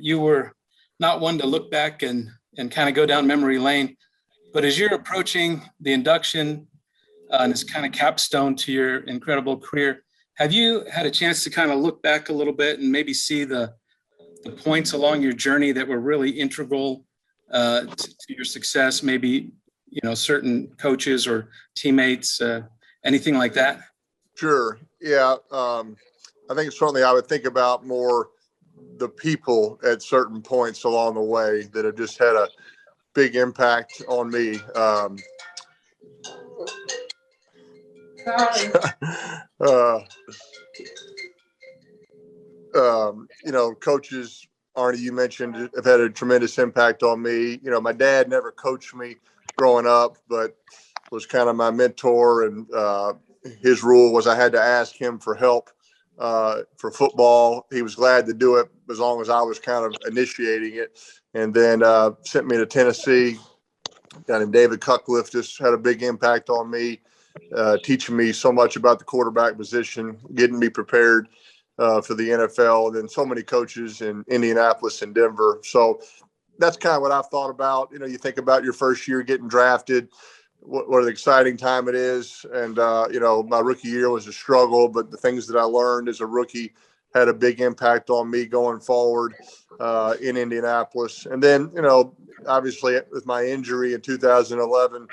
you were not one to look back and kind of go down memory lane. But as you're approaching the induction and it's kind of capstone to your incredible career, have you had a chance to kind of look back a little bit and maybe see the points along your journey that were really integral to your success? Maybe, certain coaches or teammates, anything like that? Sure. Yeah. I think certainly I would think about more the people at certain points along the way that have just had a big impact on me. Coaches, Arnie, you mentioned, have had a tremendous impact on me. My dad never coached me growing up, but was kind of my mentor. And his rule was I had to ask him for help for football. He was glad to do it as long as I was kind of initiating it. And then sent me to Tennessee. A guy named David Cutcliffe just had a big impact on me, teaching me so much about the quarterback position, getting me prepared for the NFL, and then so many coaches in Indianapolis and Denver. So that's kind of what I've thought about. You think about your first year getting drafted, what an exciting time it is. And, my rookie year was a struggle, but the things that I learned as a rookie had a big impact on me going forward in Indianapolis. And then, obviously with my injury in 2011,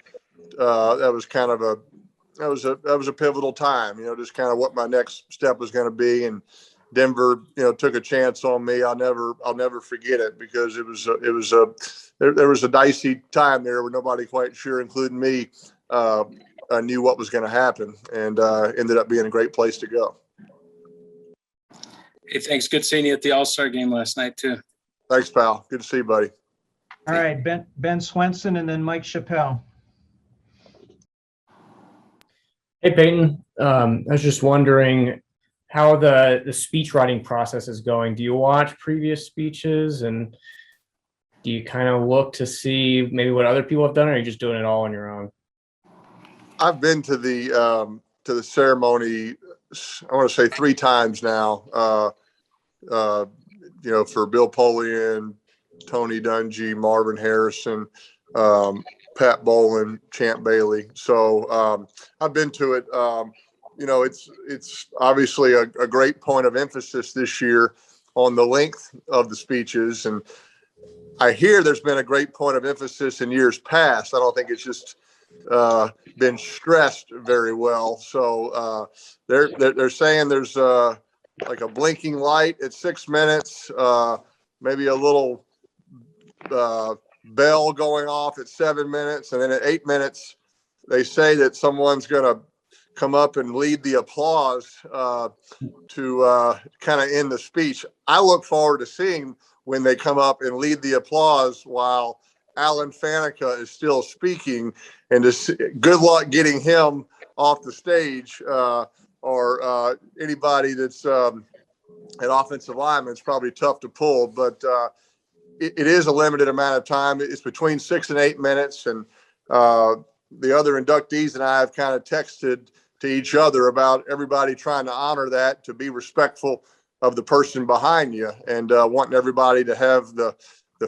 that was a pivotal time, just kind of what my next step was going to be. And Denver, took a chance on me. I'll never forget it, because there was a dicey time there where nobody quite sure, including me, knew what was going to happen, and ended up being a great place to go. Hey, thanks. Good seeing you at the All-Star game last night too. Thanks, pal. Good to see you, buddy. All right, Ben Swenson, and then Mike Chappelle. Hey, Peyton. I was just wondering how the speech writing process is going. Do you watch previous speeches, and do you kind of look to see maybe what other people have done, or are you just doing it all on your own? I've been to the ceremony, I want to say 3 times now, for Bill Polian, Tony Dungy, Marvin Harrison, Pat Bowlen, Champ Bailey. So I've been to it. It's obviously a great point of emphasis this year on the length of the speeches. And I hear there's been a great point of emphasis in years past. I don't think it's just been stressed very well. So they're saying there's like a blinking light at 6 minutes, maybe a little bell going off at 7 minutes, and then at 8 minutes they say that someone's going to come up and lead the applause to kind of end the speech. I look forward to seeing when they come up and lead the applause while Alan Faneca is still speaking, and just good luck getting him off the stage, or anybody that's an offensive lineman. It's probably tough to pull, but it is a limited amount of time. It's between 6 and 8 minutes. And the other inductees and I have kind of texted to each other about everybody trying to honor that, to be respectful of the person behind you, and wanting everybody to have the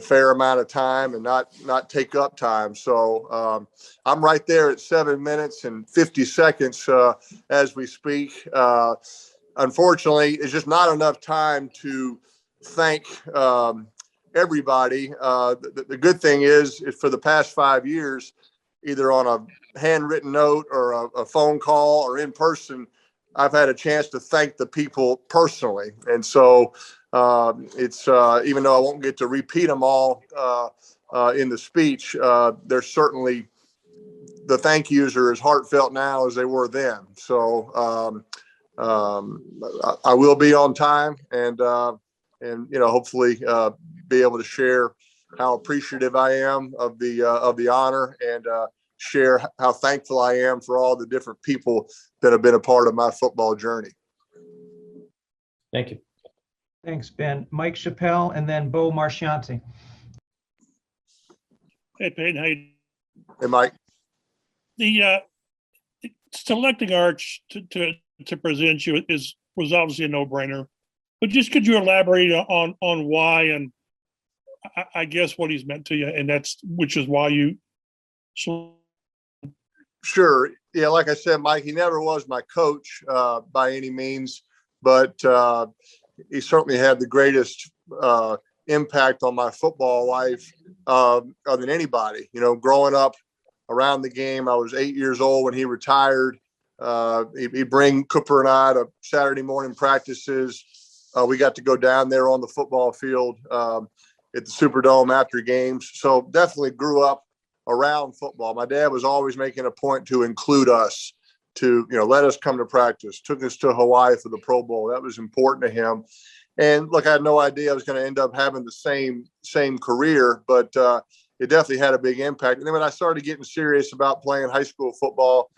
fair amount of time and not take up time. So I'm right there at 7 minutes and 50 seconds as we speak. Unfortunately, it's just not enough time to thank everybody. The good thing is for the past 5 years, either on a handwritten note or a phone call or in person, I've had a chance to thank the people personally. And so it's even though I won't get to repeat them all in the speech, there's certainly, the thank yous are as heartfelt now as they were then. So I will be on time, and hopefully be able to share how appreciative I am of the honor, and share how thankful I am for all the different people that have been a part of my football journey. Thank you. Thanks, Ben. Mike Chappelle, and then Bo Marchianti. Hey, Peyton, how you? Hey, Mike. The selecting Arch to present you was obviously a no-brainer, but just could you elaborate on why, and I guess what he's meant to you, and which is why you. Sure. Yeah. Like I said, Mike, he never was my coach by any means, but he certainly had the greatest impact on my football life than anybody. You know, growing up around the game, I was 8 years old when he retired. He'd bring Cooper and I to Saturday morning practices. We got to go down there on the football field at the Superdome after games. So definitely grew up around football. My dad was always making a point to include us, to, you know, let us come to practice, took us to Hawaii for the Pro Bowl. That was important to him. And look, I had no idea I was going to end up having the same career, but it definitely had a big impact. And then when I started getting serious about playing high school football,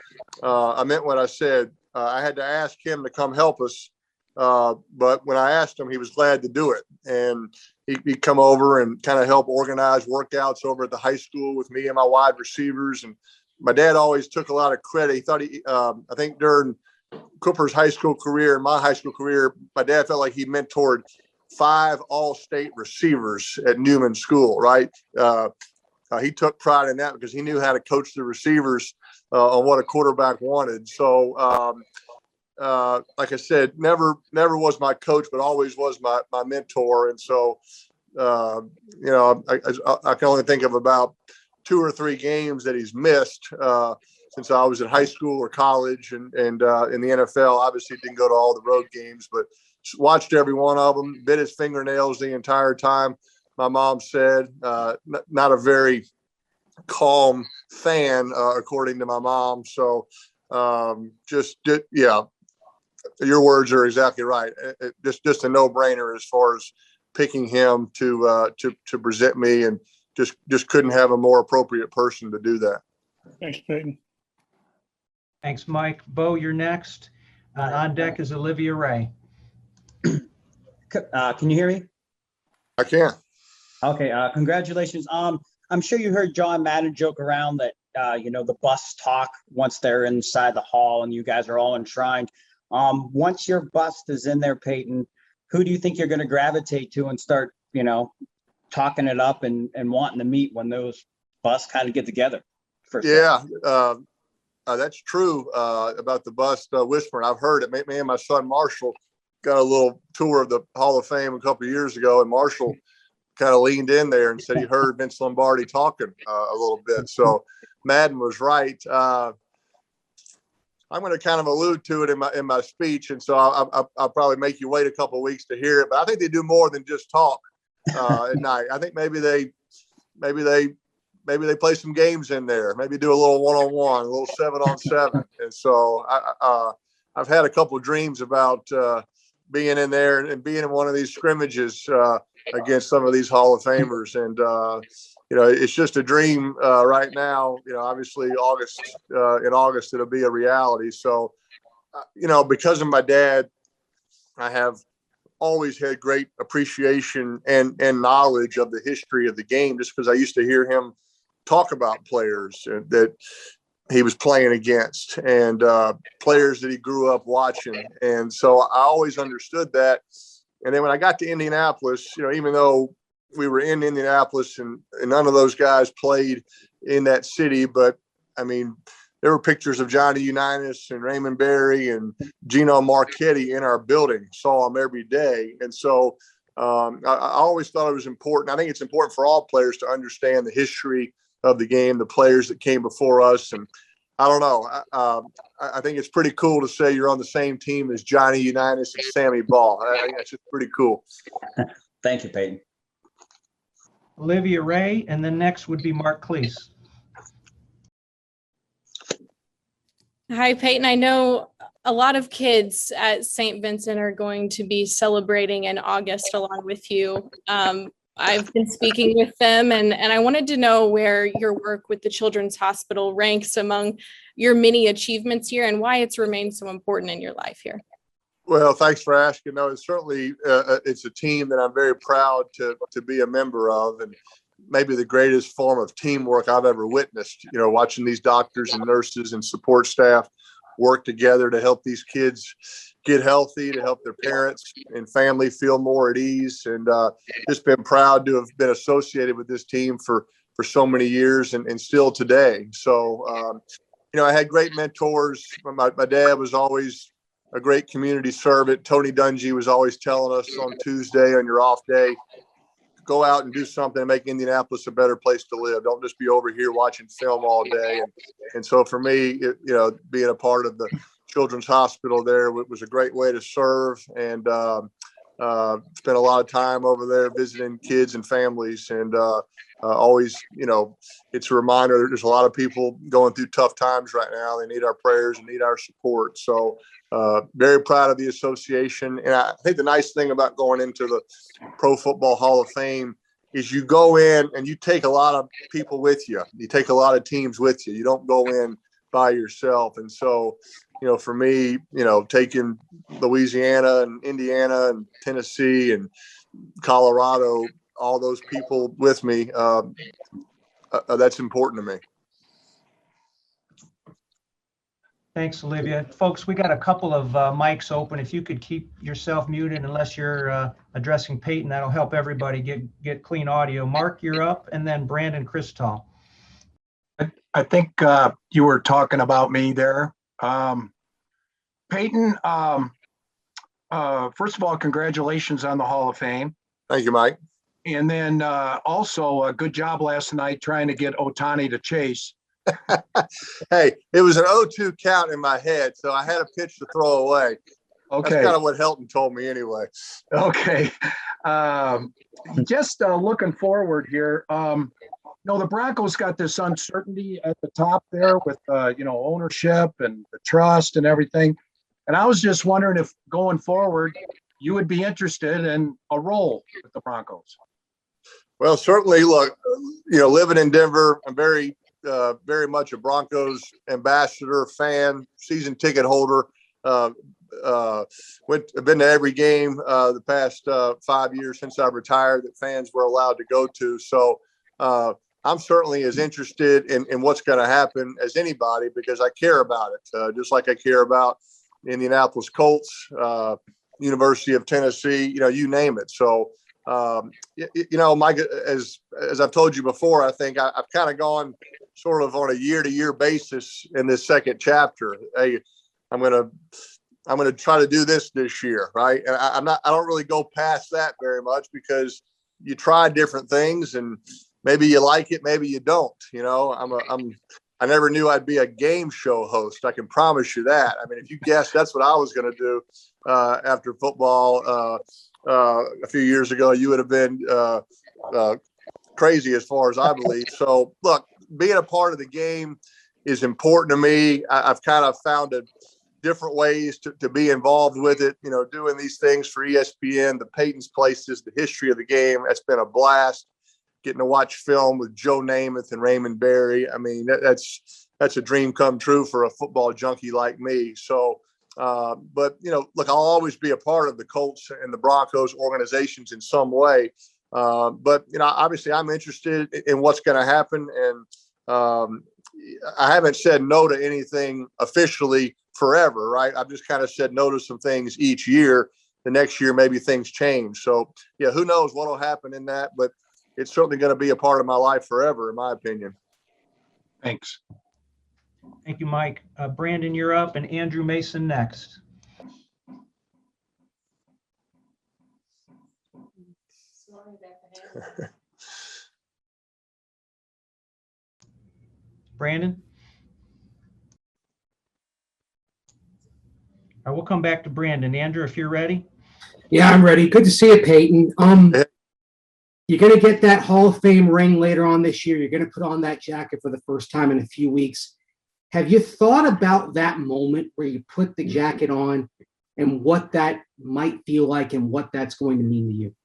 I meant what I said. I had to ask him to come help us. But when I asked him, he was glad to do it. And he'd come over and kind of help organize workouts over at the high school with me and my wide receivers. And my dad always took a lot of credit. He thought I think during Cooper's high school career and my high school career, my dad felt like he mentored 5 all-state receivers at Newman School, right? He took pride in that because he knew how to coach the receivers on what a quarterback wanted. So, like I said, never was my coach, but always was my mentor. And so, you know, I can only think of about 2 or 3 games that he's missed since I was in high school or college, and in the NFL. Obviously didn't go to all the road games, but watched every one of them, bit his fingernails the entire time. My mom said, not a very calm fan, according to my mom. So yeah, your words are exactly right. Just a no-brainer as far as picking him to present me, and just couldn't have a more appropriate person to do that. Thanks, Peyton. Thanks, Mike. Bo, you're next. On deck is Olivia Ray. Can you hear me? I can. Okay. Congratulations. I'm sure you heard John Madden joke around that, you know, the bus talk once they're inside the hall and you guys are all enshrined. Once your bust is in there, Peyton, who do you think you're going to gravitate to and start, you know, talking it up and wanting to meet when those busts kind of get together? Yeah, that's true about the bust whispering. I've heard it. Me and my son Marshall got a little tour of the Hall of Fame a couple of years ago, and Marshall kind of leaned in there and said he heard Vince Lombardi talking a little bit. So Madden was right. I'm going to kind of allude to it in my speech, and so I'll probably make you wait a couple of weeks to hear it. But I think they do more than just talk at night. I think maybe they play some games in there. Maybe do a little 1-on-1, a little 7-on-7. And so I've had a couple of dreams about being in there and being in one of these scrimmages against some of these Hall of Famers. And you know, it's just a dream right now. You know, obviously in August it'll be a reality. So, you know, because of my dad, I have always had great appreciation and knowledge of the history of the game, just because I used to hear him talk about players that he was playing against and players that he grew up watching. And so I always understood that. And then when I got to Indianapolis, you know, even though we were in Indianapolis and none of those guys played in that city, but I mean, there were pictures of Johnny Unitas and Raymond Berry and Gino Marchetti in our building, saw them every day. And so I always thought it was important. I think it's important for all players to understand the history of the game, the players that came before us. And I don't know. I think it's pretty cool to say you're on the same team as Johnny Unitas and Sammy Ball. I think that's just pretty cool. Thank you, Peyton. Olivia Ray, and then next would be Mark Cleese. Hi, Peyton. I know a lot of kids at St. Vincent are going to be celebrating in August along with you. I've been speaking with them, and I wanted to know where your work with the Children's Hospital ranks among your many achievements here and why it's remained so important in your life here. Well, thanks for asking. No, it's certainly it's a team that I'm very proud to be a member of, and maybe the greatest form of teamwork I've ever witnessed. You know, watching these doctors and nurses and support staff work together to help these kids get healthy, to help their parents and family feel more at ease. And just been proud to have been associated with this team for so many years and still today. So, I had great mentors. My dad was always a great community servant. Tony Dungy was always telling us on Tuesday on your off day, go out and do something and make Indianapolis a better place to live. Don't just be over here watching film all day. And so for me, being a part of the Children's Hospital there was a great way to serve, and spent a lot of time over there visiting kids and families. And always, it's a reminder there's a lot of people going through tough times right now. They need our prayers and need our support. So very proud of the association. And I think the nice thing about going into the Pro Football Hall of Fame is you go in and you take a lot of people with you. You take a lot of teams with you. You don't go in by yourself. And so, for me, taking Louisiana and Indiana and Tennessee and Colorado, all those people with me, that's important to me. Thanks, Olivia. Folks, we got a couple of mics open. If you could keep yourself muted unless you're addressing Peyton, that'll help everybody get clean audio. Mark, you're up, and then Brandon Christall. I think you were talking about me there. Peyton, first of all, congratulations on the Hall of Fame. Thank you, Mike. And then also a good job last night trying to get Ohtani to chase. Hey, it was an 0-2 count in my head, so I had a pitch to throw away. Okay. That's kind of what Helton told me anyway. Okay. Just looking forward here. The Broncos got this uncertainty at the top there with, ownership and the trust and everything. And I was just wondering if going forward, you would be interested in a role with the Broncos. Well, certainly, look, living in Denver, I'm very much a Broncos ambassador, fan, season ticket holder. I've been to every game the past 5 years since I retired that fans were allowed to go to. So I'm certainly as interested in what's going to happen as anybody because I care about it, just like I care about Indianapolis Colts, University of Tennessee, you name it. So, Mike, as I've told you before, I think I've kind of gone sort of on a year-to-year basis in this second chapter. Hey, I'm going to try to do this year, right? And I don't really go past that very much because you try different things and maybe you like it, maybe you don't. I never knew I'd be a game show host. I can promise you that. I mean, if you guessed that's what I was going to do after football a few years ago, you would have been crazy as far as I believe. So, look, being a part of the game is important to me. I've kind of found different ways to be involved with it, doing these things for ESPN, the Peyton's Places, the history of the game. That's been a blast. Getting to watch film with Joe Namath and Raymond Berry. I mean, that's a dream come true for a football junkie like me. So, but look, I'll always be a part of the Colts and the Broncos organizations in some way. But obviously I'm interested in what's going to happen. And I haven't said no to anything officially forever, right? I've just kind of said no to some things each year. The next year, maybe things change. So yeah, who knows what'll happen in that, but it's certainly going to be a part of my life forever, in my opinion. Thanks. Thank you, Mike. Brandon, you're up, and Andrew Mason next. Brandon? All right, we'll come back to Brandon. Andrew, if you're ready. Yeah, I'm ready. Good to see you, Peyton. You're going to get that Hall of Fame ring later on this year. You're going to put on that jacket for the first time in a few weeks. Have you thought about that moment where you put the jacket on and what that might feel like and what that's going to mean to you?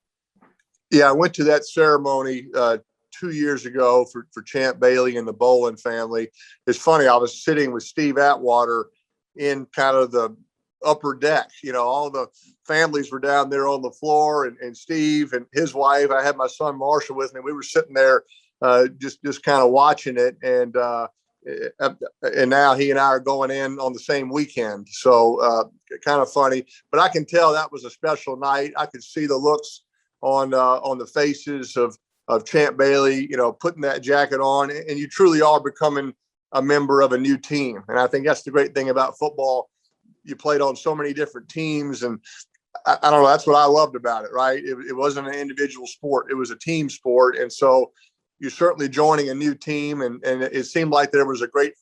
Yeah, I went to that ceremony 2 years ago for Champ Bailey and the Bolin family. It's funny, I was sitting with Steve Atwater in kind of the upper deck. All the families were down there on the floor, and Steve and his wife. I had my son Marshall with me. We were sitting there just kind of watching it. And and now he and I are going in on the same weekend. So kind of funny, but I can tell that was a special night. I could see the looks on the faces of Champ Bailey, putting that jacket on, and you truly are becoming a member of a new team. And I think that's the great thing about football. You played on so many different teams, and I don't know, that's what I loved about it, right? It wasn't an individual sport. It was a team sport. And so you're certainly joining a new team, and it seemed like there was a great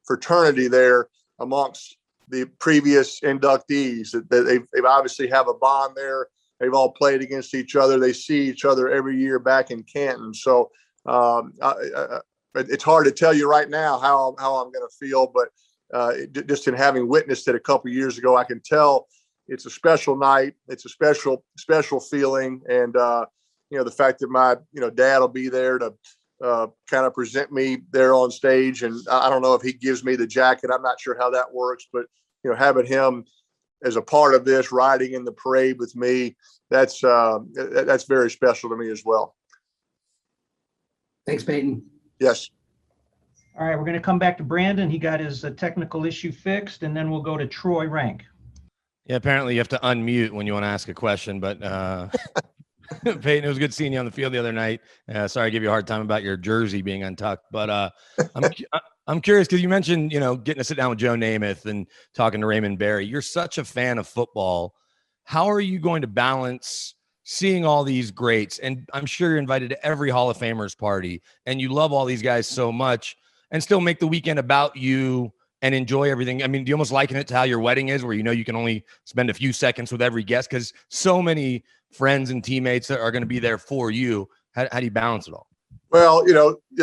fraternity there amongst the previous inductees. That they obviously have a bond there. They've all played against each other. They see each other every year back in Canton. So it's hard to tell you right now how I'm going to feel, but just in having witnessed it a couple of years ago, I can tell it's a special night. It's a special feeling. And, the fact that my, dad will be there to kind of present me there on stage. And I don't know if he gives me the jacket. I'm not sure how that works, but, having him as a part of this, riding in the parade with me, that's very special to me as well. Thanks, Peyton. Yes. All right, we're going to come back to Brandon. He got his technical issue fixed, and then we'll go to Troy Rank. Yeah, apparently you have to unmute when you want to ask a question, but Peyton, it was good seeing you on the field the other night. Sorry I gave you a hard time about your jersey being untucked, but I'm curious because you mentioned, getting to sit down with Joe Namath and talking to Raymond Berry. You're such a fan of football. How are you going to balance seeing all these greats? And I'm sure you're invited to every Hall of Famers party, and you love all these guys so much, and still make the weekend about you and enjoy everything. I mean, do you almost liken it to how your wedding is, where you can only spend a few seconds with every guest because so many friends and teammates are going to be there for you? How do you balance it all? Well,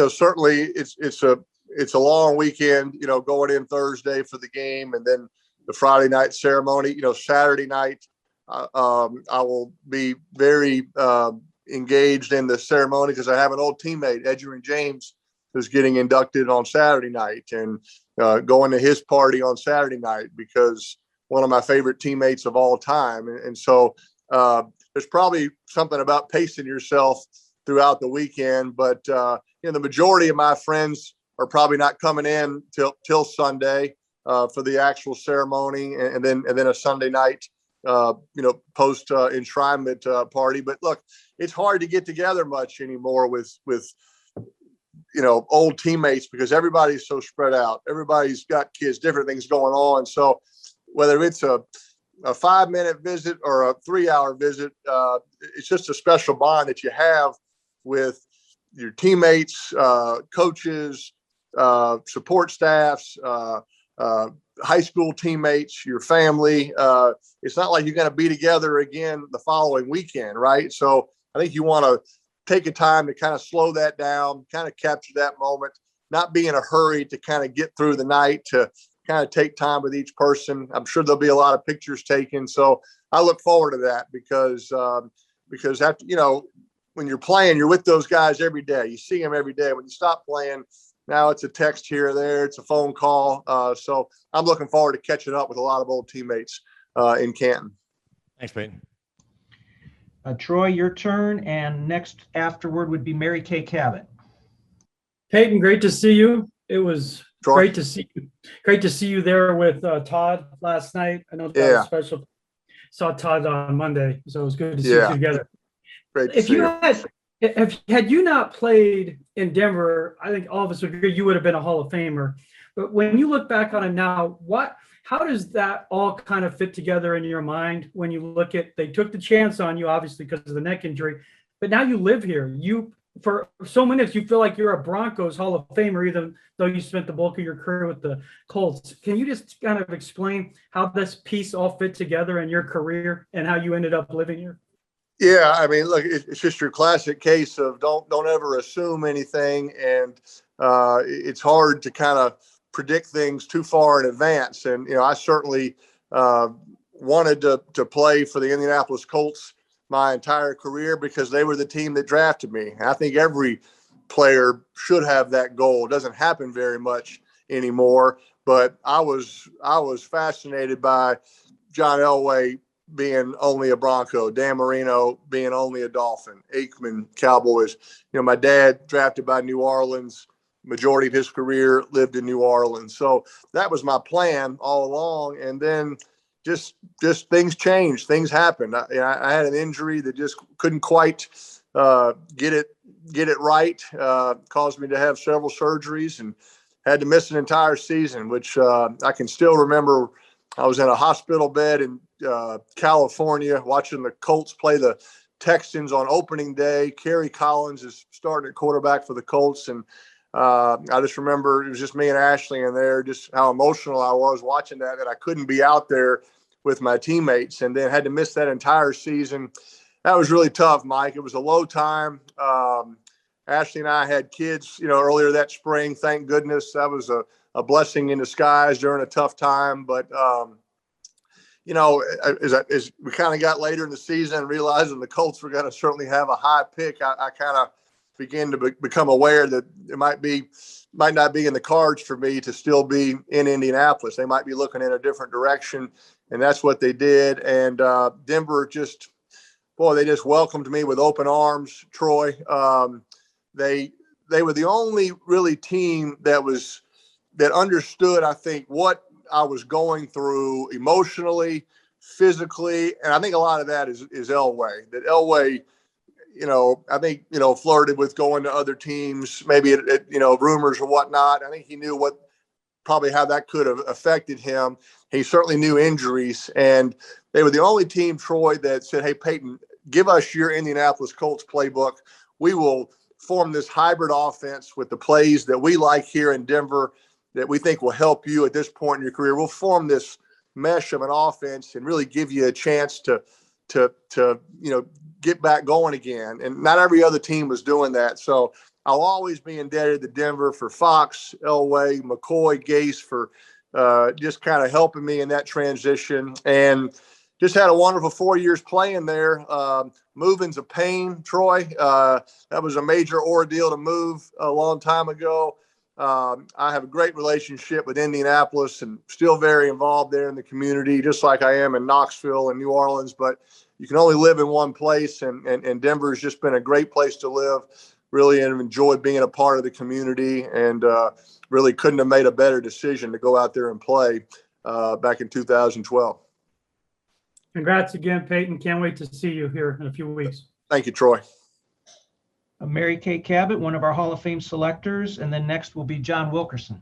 certainly it's a long weekend, going in Thursday for the game, and then the Friday night ceremony. Saturday night, I will be very engaged in the ceremony because I have an old teammate, Edgerrin James, who's getting inducted on Saturday night, and going to his party on Saturday night because one of my favorite teammates of all time. And so there's probably something about pacing yourself throughout the weekend, but the majority of my friends are probably not coming in till Sunday for the actual ceremony, and then a Sunday night post enshrinement party. But look, it's hard to get together much anymore with old teammates because everybody's so spread out. Everybody's got kids, different things going on. So whether it's a 5-minute visit or a 3-hour visit, it's just a special bond that you have with your teammates, coaches, support staffs, high school teammates, your family. It's not like you're going to be together again the following weekend, right? So I think you want to take a time to kind of slow that down, kind of capture that moment, not be in a hurry to kind of get through the night, to kind of take time with each person. I'm sure there'll be a lot of pictures taken. So I look forward to that because after, when you're playing, you're with those guys every day. You see them every day. When you stop playing, now it's a text here or there. It's a phone call. So I'm looking forward to catching up with a lot of old teammates in Canton. Thanks, Peyton. Troy, your turn, and next afterward would be Mary Kay Cabot. Peyton, great to see you. It was Troy. Great to see you there with Todd last night. I know that was special. Saw Todd on Monday, so it was good to see you together. Great to see you. Had you not played in Denver, I think all of us would agree you would have been a Hall of Famer. But when you look back on it now, how does that all kind of fit together in your mind when you look at, they took the chance on you, obviously, because of the neck injury, but now you live here. For so many, you feel like you're a Broncos Hall of Famer, even though you spent the bulk of your career with the Colts. Can you just kind of explain how this piece all fit together in your career and how you ended up living here? Yeah, I mean, look, it's just your classic case of don't ever assume anything, and it's hard to kind of predict things too far in advance. And I certainly wanted to play for the Indianapolis Colts my entire career because they were the team that drafted me. I think every player should have that goal. It doesn't happen very much anymore, but I was fascinated by John Elway being only a Bronco, Dan Marino being only a Dolphin, Aikman, Cowboys. My dad drafted by New Orleans, majority of his career lived in New Orleans. So that was my plan all along. And then just things changed. Things happened. I had an injury that just couldn't quite get it right. Caused me to have several surgeries and had to miss an entire season, which I can still remember. I was in a hospital bed in California watching the Colts play the Texans on opening day. Kerry Collins is starting at quarterback for the Colts. And I just remember it was just me and Ashley in there, just how emotional I was watching that I couldn't be out there with my teammates, and then had to miss that entire season. That was really tough, Mike. It was a low time. Ashley and I had kids, earlier that spring. Thank goodness. That was a blessing in disguise during a tough time. But, as we kind of got later in the season and realizing the Colts were going to certainly have a high pick, I kind of began to become aware that it might not be in the cards for me to still be in Indianapolis. They might be looking in a different direction, and that's what they did. And Denver they just welcomed me with open arms, Troy. They were the only really team that understood, I think, what I was going through emotionally, physically, and I think a lot of that is Elway. That Elway, I think, flirted with going to other teams, maybe rumors or whatnot. I think he knew probably how that could have affected him. He certainly knew injuries, and they were the only team, Troy, that said, "Hey, Peyton, give us your Indianapolis Colts playbook. We will form this hybrid offense with the plays that we like here in Denver that we think will help you at this point in your career. We'll form this mesh of an offense and really give you a chance to get back going again." And not every other team was doing that. So I'll always be indebted to Denver for Fox, Elway, McCoy, Gase for just kind of helping me in that transition. And just had a wonderful 4 years playing there. Moving's a pain, Troy. That was a major ordeal to move a long time ago. I have a great relationship with Indianapolis and still very involved there in the community, just like I am in Knoxville and New Orleans. But you can only live in one place, and Denver has just been a great place to live. Really have enjoyed being a part of the community, and really couldn't have made a better decision to go out there and play back in 2012. Congrats again, Peyton. Can't wait to see you here in a few weeks. Thank you, Troy. Mary Kay Cabot, one of our Hall of Fame selectors, and then next will be John Wilkerson.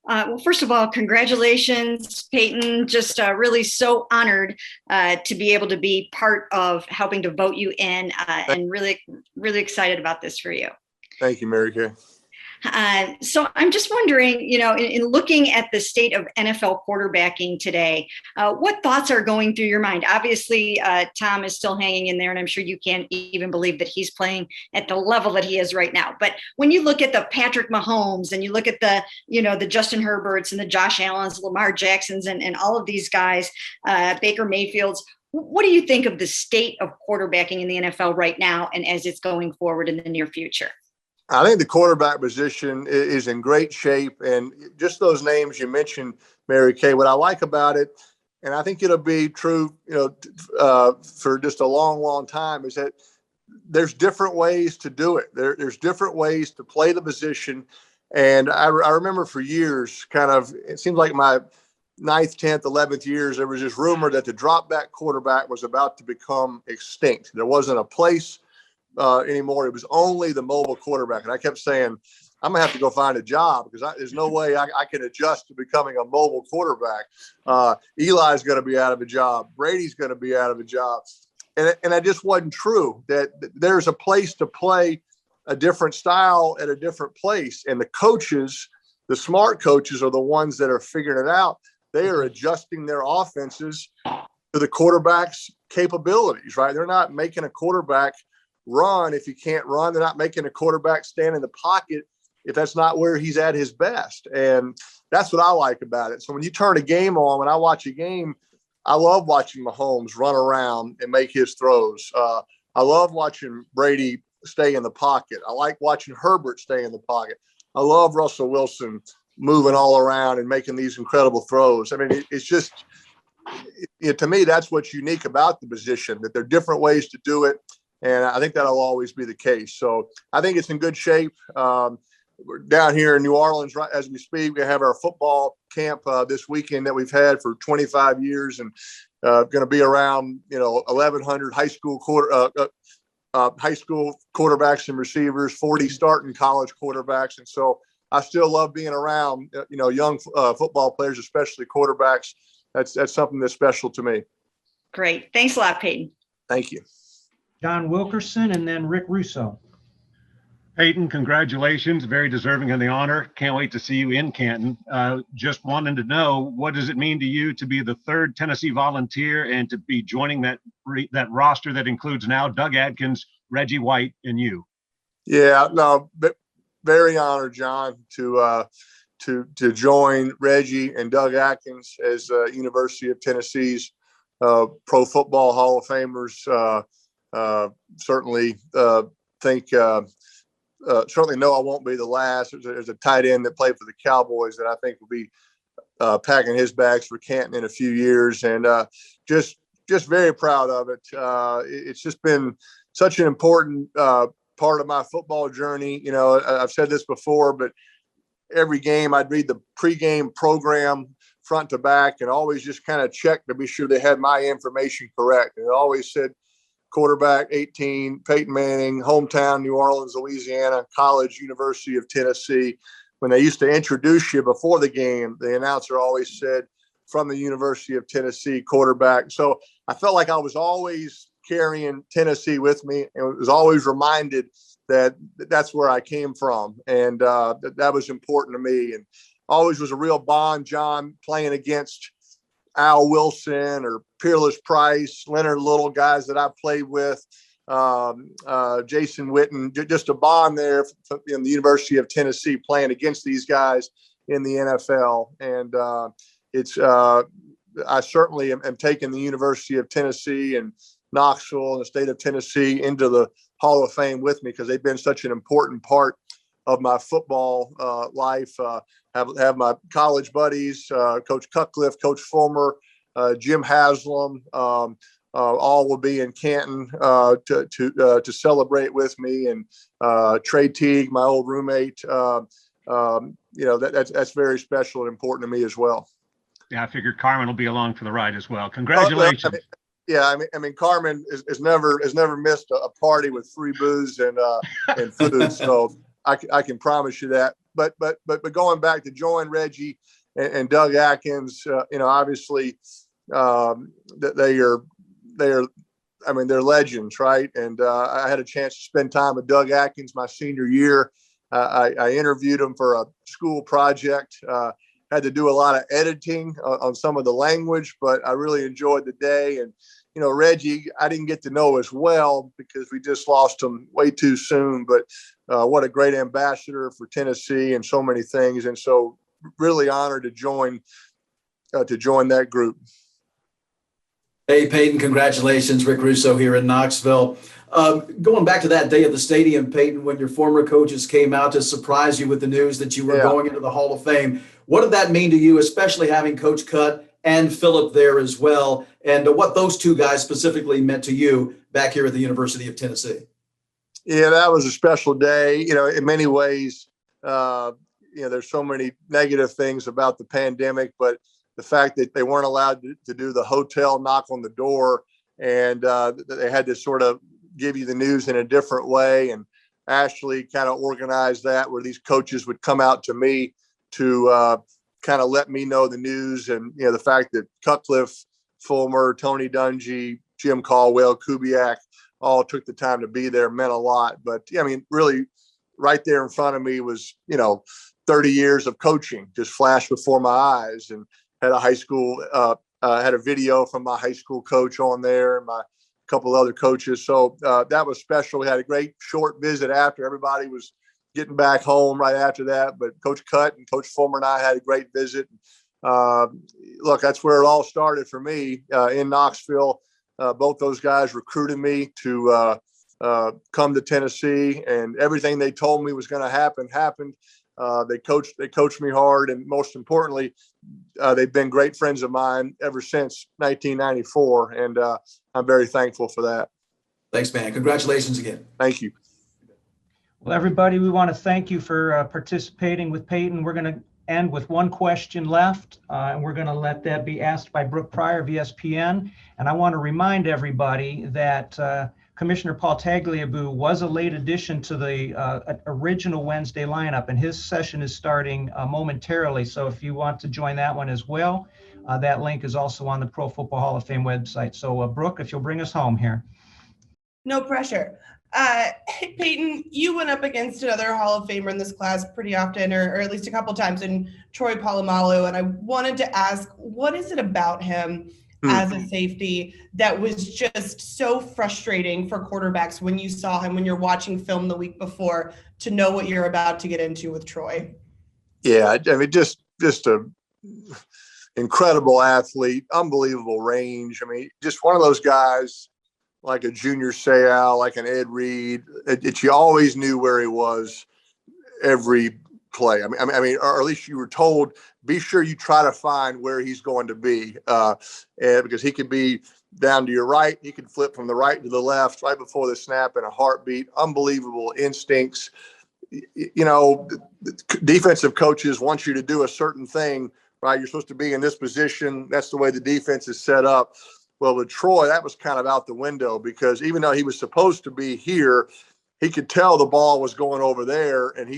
Well, first of all, congratulations, Peyton. Just really so honored to be able to be part of helping to vote you in, and really, really excited about this for you. Thank you, Mary Kay. So I'm just wondering, in looking at the state of NFL quarterbacking today, what thoughts are going through your mind? Obviously, Tom is still hanging in there, and I'm sure you can't even believe that he's playing at the level that he is right now. But when you look at the Patrick Mahomes and you look at the Justin Herberts and the Josh Allens, Lamar Jacksons, and all of these guys, Baker Mayfields, what do you think of the state of quarterbacking in the NFL right now and as it's going forward in the near future? I think the quarterback position is in great shape, and just those names you mentioned, Mary Kay, what I like about it, and I think it'll be true, for just a long, long time, is that there's different ways to do it. There's different ways to play the position. And I remember for years, it seems like my 9th, 10th, 11th years, there was this rumor that the drop back quarterback was about to become extinct. There wasn't a place anymore. It was only the mobile quarterback. And I kept saying, I'm going to have to go find a job because there's no way I can adjust to becoming a mobile quarterback. Eli's going to be out of a job. Brady's going to be out of a job. And that just wasn't true, that there's a place to play a different style at a different place. And the coaches, the smart coaches, are the ones that are figuring it out. They are adjusting their offenses to the quarterback's capabilities, right? They're not making a quarterback run if he can't run. They're not making a quarterback stand in the pocket if that's not where he's at his best. And that's what I like about it. So when you turn a game on, when I watch a game, I love watching Mahomes run around and make his throws. I love watching Brady stay in the pocket. I like watching Herbert stay in the pocket. I love Russell Wilson moving all around and making these incredible throws. I mean, it's just, to me, that's what's unique about the position, that there are different ways to do it. And I think that'll always be the case. So I think it's in good shape. We're down here in New Orleans right as we speak. We have our football camp this weekend that we've had for 25 years, and going to be around 1,100 high school quarterbacks and receivers, 40 starting college quarterbacks, and so I still love being around young football players, especially quarterbacks. That's something that's special to me. Great, thanks a lot, Peyton. Thank you. John Wilkerson and then Rick Russo. Peyton, congratulations. Very deserving of the honor. Can't wait to see you in Canton. Just wanted to know, what does it mean to you to be the third Tennessee Volunteer and to be joining that roster that includes now Doug Adkins, Reggie White, and you? Yeah, no, very honored, John, to join Reggie and Doug Adkins as University of Tennessee's Pro Football Hall of Famers. Certainly know I won't be the last. There's a tight end that played for the Cowboys that I think will be packing his bags for Canton in a few years, and just very proud of it. It's just been such an important part of my football journey. I've said this before, but every game I'd read the pregame program front to back and always just kind of check to be sure they had my information correct. And it always said quarterback 18, Peyton Manning, hometown, New Orleans, Louisiana, college, University of Tennessee. When they used to introduce you before the game, the announcer always said, from the University of Tennessee, quarterback. So I felt like I was always carrying Tennessee with me and was always reminded that that's where I came from. And that was important to me. And always was a real bond, John, playing against Al Wilson or Peerless Price, Leonard Little, guys that I played with, Jason Witten, just a bond there in the University of Tennessee playing against these guys in the NFL. And I certainly am taking the University of Tennessee and Knoxville and the state of Tennessee into the Hall of Fame with me because they've been such an important part of my football life. Have my college buddies, Coach Cutcliffe, Coach Fulmer, Jim Haslam, all will be in Canton to celebrate with me, and Trey Teague, my old roommate. That's very special and important to me as well. Yeah, I figured Carmen will be along for the ride as well. Congratulations. I mean, Carmen has never missed a party with free booze and food, so I can promise you that. But going back to join Reggie and Doug Adkins, obviously they're legends, right? And I had a chance to spend time with Doug Adkins my senior year. I interviewed him for a school project. Had to do a lot of editing on some of the language, but I really enjoyed the day. And Reggie, I didn't get to know as well because we just lost him way too soon. But what a great ambassador for Tennessee and so many things. And so really honored to join that group. Hey, Peyton, congratulations. Rick Russo here in Knoxville. Going back to that day at the stadium, Peyton, when your former coaches came out to surprise you with the news that you were going into the Hall of Fame, what did that mean to you, especially having Coach Cut and Phillip there as well, and what those two guys specifically meant to you back here at the University of Tennessee? Yeah, that was a special day. In many ways, there's so many negative things about the pandemic, but the fact that they weren't allowed to do the hotel knock on the door, and they had to sort of give you the news in a different way. And Ashley kind of organized that where these coaches would come out to me to kind of let me know the news. And, the fact that Cutcliffe, Fulmer, Tony Dungy, Jim Caldwell, Kubiak all took the time to be there meant a lot. But really right there in front of me was, 30 years of coaching just flashed before my eyes, and had a high school, had a video from my high school coach on there and my couple other coaches. So that was special. We had a great short visit after. Everybody was getting back home right after that. But Coach Cut and Coach Fulmer and I had a great visit. Look, that's where it all started for me in Knoxville. Both those guys recruited me to come to Tennessee, and everything they told me was going to happen happened. They coached me hard, and most importantly, they've been great friends of mine ever since 1994, and I'm very thankful for that. Thanks, man. Congratulations again. Thank you. Well, everybody, we want to thank you for participating with Peyton. We're going to end with one question left, and we're going to let that be asked by Brooke Pryor of ESPN. And I want to remind everybody that Commissioner Paul Tagliabue was a late addition to the original Wednesday lineup, and his session is starting momentarily. So if you want to join that one as well, that link is also on the Pro Football Hall of Fame website. So Brooke, if you'll bring us home here. No pressure. Hey, Peyton, you went up against another Hall of Famer in this class pretty often, or at least a couple times, in Troy Polamalu. And I wanted to ask, what is it about him as a safety that was just so frustrating for quarterbacks when you saw him, when you're watching film the week before, to know what you're about to get into with Troy? Yeah, I mean, just a incredible athlete, unbelievable range. I mean, just one of those guys, like a Junior Seau, like an Ed Reed, that you always knew where he was every play. I mean, or at least you were told, be sure you try to find where he's going to be, and because he could be down to your right, he could flip from the right to the left right before the snap in a heartbeat. Unbelievable instincts. You know, defensive coaches want you to do a certain thing, right? You're supposed to be in this position. That's the way the defense is set up. Well, with Troy, that was kind of out the window, because even though he was supposed to be here, he could tell the ball was going over there, and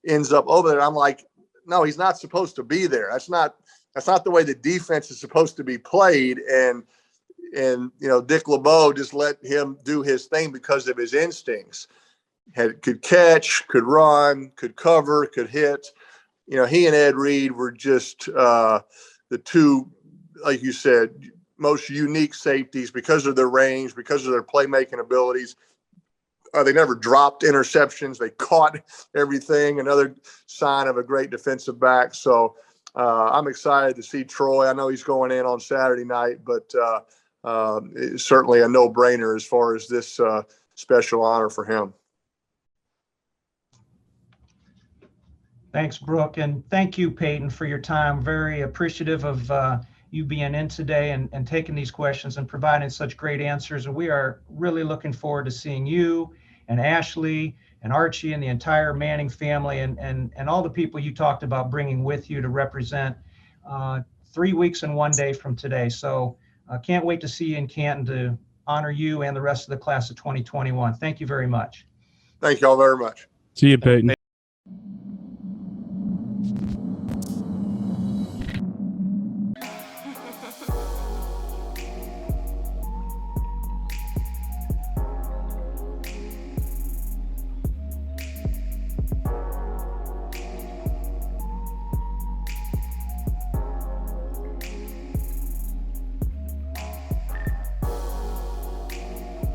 ends up over there. I'm like, no, he's not supposed to be there. That's not the way the defense is supposed to be played. And you know, Dick LeBeau just let him do his thing because of his instincts. Could catch, could run, could cover, could hit. You know, he and Ed Reed were just the two, like you said, most unique safeties because of their range, because of their playmaking abilities. They never dropped interceptions. They caught everything. Another sign of a great defensive back. So I'm excited to see Troy. I know he's going in on Saturday night, but it's certainly a no-brainer as far as this special honor for him. Thanks, Brooke. And thank you, Peyton, for your time. Very appreciative of you being in today and taking these questions and providing such great answers. And we are really looking forward to seeing you and Ashley and Archie and the entire Manning family and all the people you talked about bringing with you to represent 3 weeks and 1 day from today. So can't wait to see you in Canton to honor you and the rest of the class of 2021. Thank you very much. Thank you all very much. See you, Peyton.